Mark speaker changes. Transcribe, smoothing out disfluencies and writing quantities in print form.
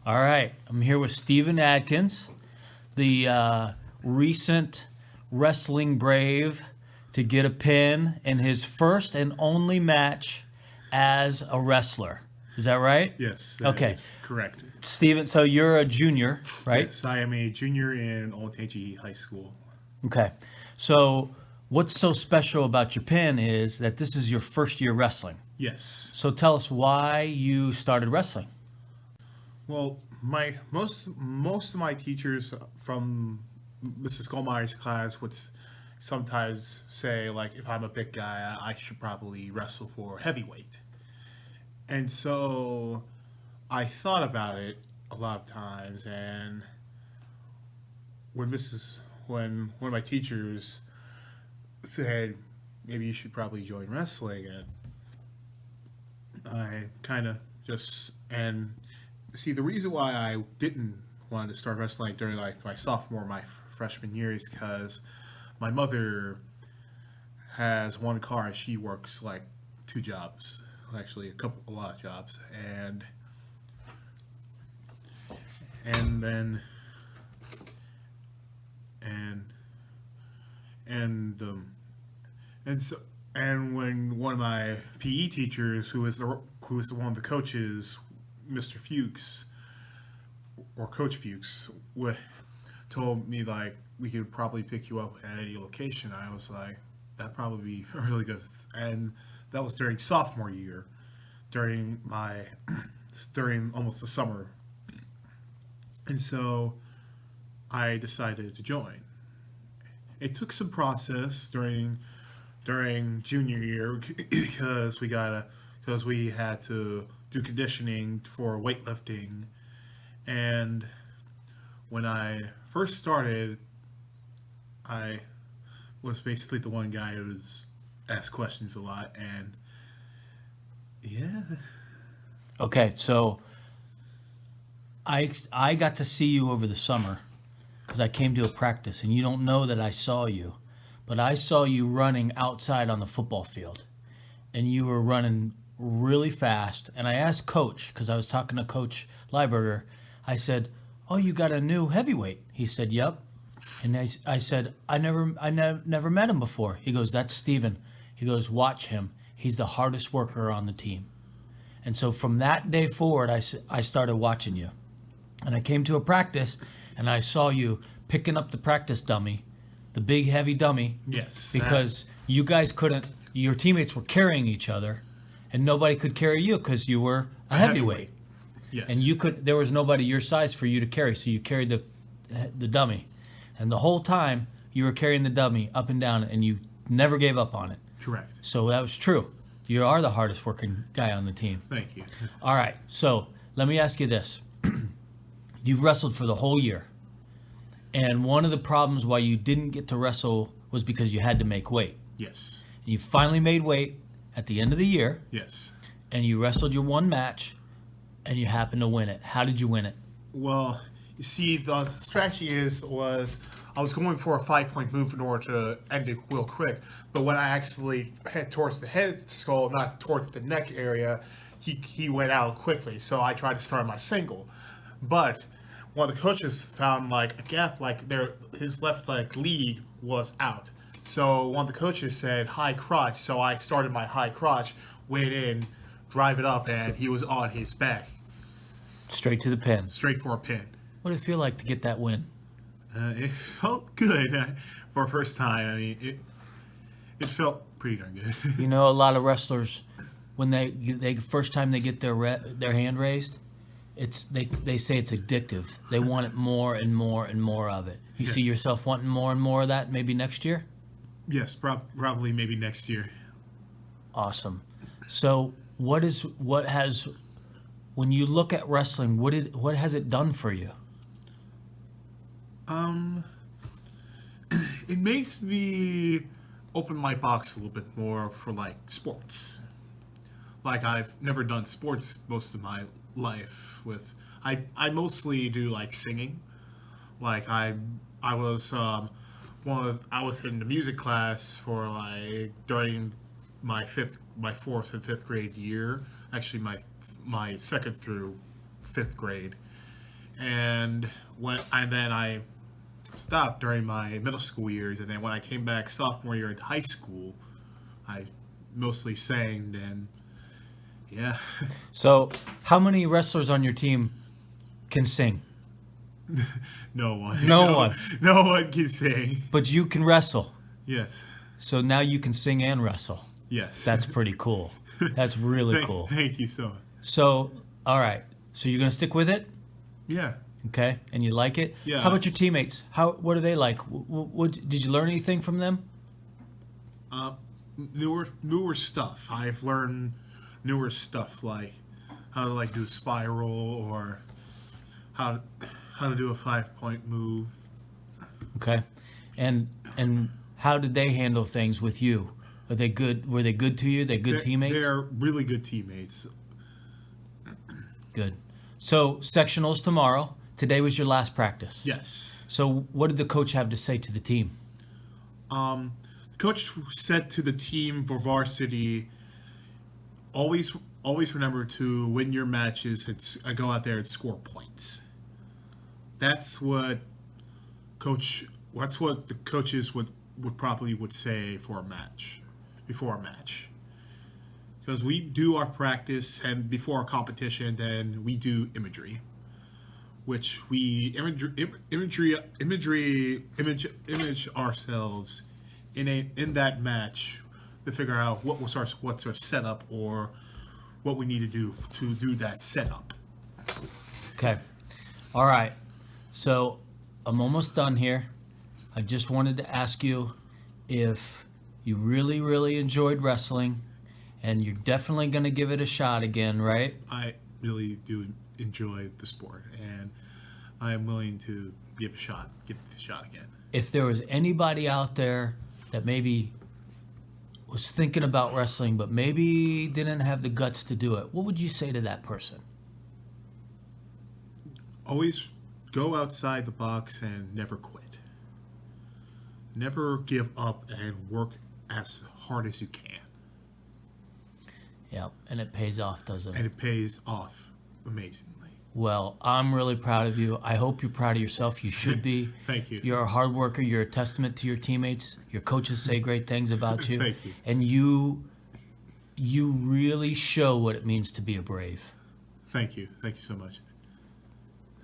Speaker 1: All right, I'm here with Stephen Adkins, the recent wrestling brave to get a pin in his first and only match as a wrestler. Is that right?
Speaker 2: Yes, that
Speaker 1: Okay,
Speaker 2: is correct.
Speaker 1: Stephen. So you're a junior, right?
Speaker 2: Yes, I am a junior in Olentangy High School.
Speaker 1: Okay. So what's so special about your pin is that this is your first year wrestling.
Speaker 2: Yes.
Speaker 1: So tell us why you started wrestling.
Speaker 2: Well, my most of my teachers from Mrs. Goldmeyer's class would sometimes say like, if I'm a big guy, I should probably wrestle for heavyweight. And so I thought about it a lot of times, and when one of my teachers said maybe you should probably join wrestling, and I kind of just and see the reason why I didn't want to start wrestling during like my sophomore, my freshman year is because my mother has one car and she works like two jobs, actually a lot of jobs, and then and and and so and when one of my PE teachers, who was the one of the coaches, Mr. Fuchs or Coach Fuchs, told me like we could probably pick you up at any location. I was like, that probably be really good, and that was during sophomore year, during my during almost the summer, and so I decided to join. It took some process during junior year because we had to do conditioning for weightlifting, and when I first started, I was basically the one guy who was asked questions a lot, and yeah.
Speaker 1: Okay, so I got to see you over the summer because I came to a practice, and you don't know that I saw you, but I saw you running outside on the football field, and you were running really fast. And I asked Coach because I was talking to Coach Lieberger. I said, "Oh, you got a new heavyweight?" He said, "Yep." And I said, "I never met him before." He goes, "That's Steven." He goes, "Watch him. He's the hardest worker on the team." And so from that day forward, I started watching you. And I came to a practice and I saw you picking up the practice dummy, the big heavy dummy,
Speaker 2: Yes.
Speaker 1: because you guys couldn't, your teammates were carrying each other and nobody could carry you because you were a heavyweight.
Speaker 2: Yes.
Speaker 1: And there was nobody your size for you to carry, so you carried the dummy. And the whole time you were carrying the dummy up and down and you never gave up on it.
Speaker 2: Correct.
Speaker 1: So that was true. You are the hardest working guy on the team.
Speaker 2: Thank you.
Speaker 1: All right, so let me ask you this. You've wrestled for the whole year. And one of the problems why you didn't get to wrestle was because you had to make weight.
Speaker 2: Yes.
Speaker 1: You finally made weight at the end of the year,
Speaker 2: Yes.
Speaker 1: and you wrestled your one match, and you happened to win it. How did you win it?
Speaker 2: Well, you see, the strategy was I was going for a 5-point move in order to end it real quick, but when I actually head towards the head skull, not towards the neck area, he went out quickly. So I tried to start my single, but one of the coaches found like a gap, like his left leg lead was out. So one of the coaches said high crotch, so I started my high crotch, went in, drive it up, and he was on his back,
Speaker 1: Straight to the pin.
Speaker 2: straight for a pin.
Speaker 1: What did it feel like to get that win?
Speaker 2: It felt good for the first time. I mean, it felt pretty darn good.
Speaker 1: You know, a lot of wrestlers, when they first time they get their hand raised, they say it's addictive. They want it more and more and more of it. You see
Speaker 2: Yes.
Speaker 1: yourself wanting more and more of that maybe next year?
Speaker 2: Yes, probably maybe next year.
Speaker 1: Awesome. So when you look at wrestling, what has it done for you?
Speaker 2: It makes me open my box a little bit more for like sports. Like I've never done sports most of my life. I mostly do like singing. Like I was I was in the music class for like during my fourth and fifth grade year. Actually, my second through fifth grade, and then I stopped during my middle school years, and then when I came back sophomore year in high school, I mostly sang. And yeah,
Speaker 1: So, how many wrestlers on your team can sing?
Speaker 2: no one,
Speaker 1: No one.
Speaker 2: no one can sing.
Speaker 1: But you can wrestle.
Speaker 2: Yes,
Speaker 1: So now you can sing and wrestle.
Speaker 2: yes.
Speaker 1: That's pretty cool. That's really cool.
Speaker 2: Thank you so much.
Speaker 1: So, all right. So you're going to stick with it?
Speaker 2: Yeah.
Speaker 1: Okay. And you like it?
Speaker 2: Yeah.
Speaker 1: How about your teammates? What are they like? What did you learn anything from them?
Speaker 2: Newer stuff. I've learned newer stuff, like how to do a spiral, or how to do a 5-point move.
Speaker 1: Okay. And how did they handle things with you? Are they good? Were they good to you? They good teammates?
Speaker 2: They're really good teammates.
Speaker 1: Good. So sectionals tomorrow. Today was your last practice.
Speaker 2: Yes.
Speaker 1: So what did the coach have to say to the team?
Speaker 2: The coach said to the team for varsity, always remember to win your matches and go out there and score points. That's what the coaches would probably say for a match, before a match. Because we do our practice, and before our competition, then we do imagery, which we image ourselves in that match to figure out what's our setup, or what we need to do that setup.
Speaker 1: Okay. All right. So I'm almost done here. I just wanted to ask you if you really, really enjoyed wrestling, and you're definitely going to give it a shot again, right?
Speaker 2: I really do enjoy the sport, and I am willing to give the shot again.
Speaker 1: If there was anybody out there that maybe was thinking about wrestling but maybe didn't have the guts to do it, what would you say to that person?
Speaker 2: Always go outside the box and never quit. Never give up, and work as hard as you can.
Speaker 1: Yeah, and it pays off, doesn't
Speaker 2: And
Speaker 1: it?
Speaker 2: it pays off amazingly.
Speaker 1: Well, I'm really proud of you. I hope you're proud of yourself. You should be.
Speaker 2: Thank you.
Speaker 1: You're a hard worker. You're a testament to your teammates. Your coaches say great things about you.
Speaker 2: Thank you.
Speaker 1: And you really show what it means to be a Brave.
Speaker 2: Thank you. Thank you so much.